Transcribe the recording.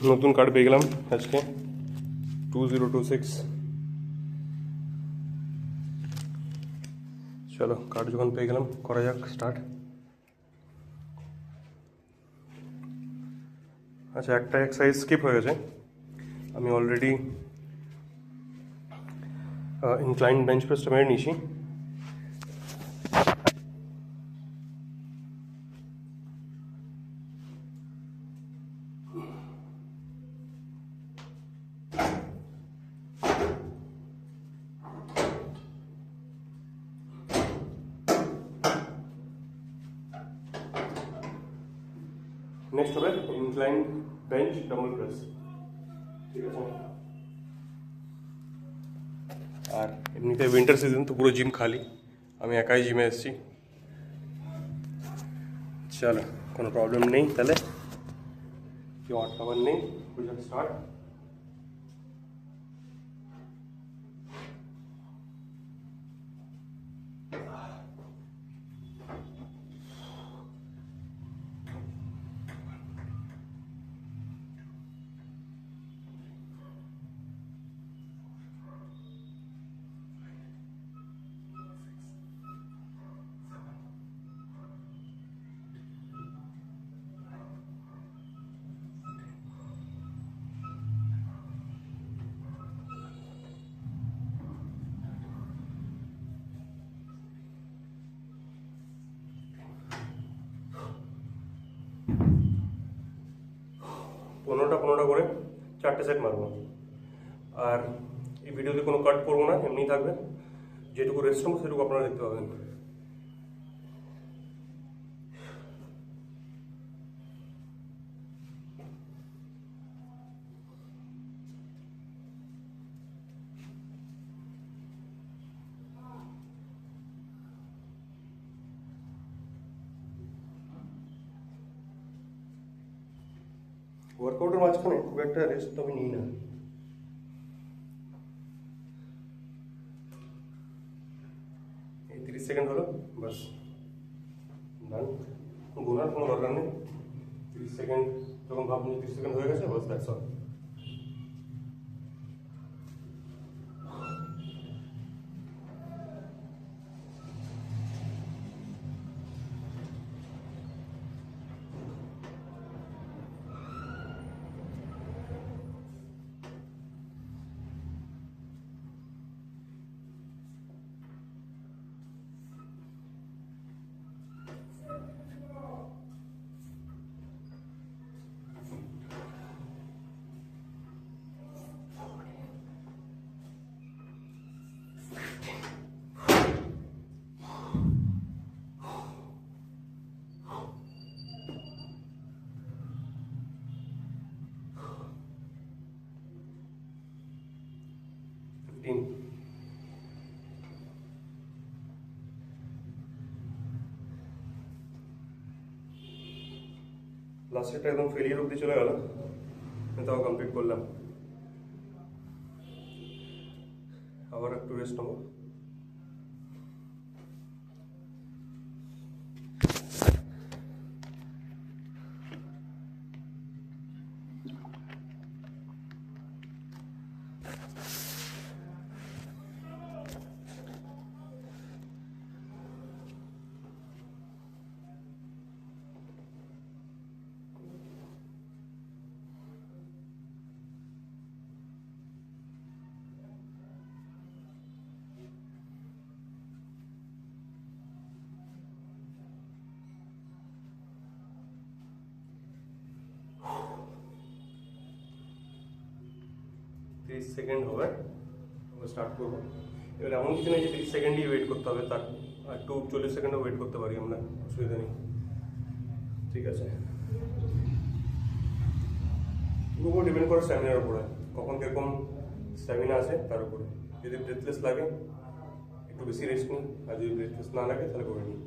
নতুন কার্ড পেয়ে গেলাম আজকে 2026। চলো কার্ড যখন পেয়ে গেলাম করা যাক স্টার্ট। আচ্ছা, একটা এক্সারসাইজ স্কিপ হয়ে গেছে। আমি অলরেডি ইনক্লাইন বেঞ্চ প্রেসটা মেরে নিয়েছি। নেক্সট হবে ইনক্লাইন বেঞ্চ ডাম্বল প্রেস, ঠিক আছে। আর এমনিতে উইন্টার সিজন তো পুরো জিম খালি, আমি একাই জিমে এসেছি। চলো কোনো প্রবলেম নেই, তাহলে কেউ আটকাবার নেই, স্টার্ট। পনেরোটা করে 4টে সেট মারবো। আর এই ভিডিওতে কোনো কাট করবো না, এমনি থাকবে। যেটুকু রেস্ট নেবো সেটুকু আপনারা দেখতে পাবেন। ওয়ার্কআউটের মাঝখানে খুব একটা রেস্ট তো আমি নিই না। এই 30 সেকেন্ড হলো, বাস ডান। গোনার কোনো দরকার নেই। 30 সেকেন্ড যখন ভাবুন 30 সেকেন্ড হয়ে গেছে, বাস দ্যাটস অল। লাস্টেরটা একদম ফেলিয়ার অব্দি চলে গেল, তাও কমপ্লিট করলাম। আবার একটু রেস্ট নেবো। তিরিশ সেকেন্ড হবে, স্টার্ট করবো। এবার এমন কিছু নেই যে 30 সেকেন্ডই ওয়েট করতে হবে, তার একটু 40 সেকেন্ডও ওয়েট করতে পারি আমরা, অসুবিধা নেই, ঠিক আছে। পুরো ডিপেন্ড করে স্ট্যামিনার উপরে, কখন কিরকম স্ট্যামিনা আছে তার উপরে। যদি ব্রেথলেস লাগে একটু বেশি রেস্ট নিই, আর যদি ব্রেথলেস না লাগে তাহলে করে নিই।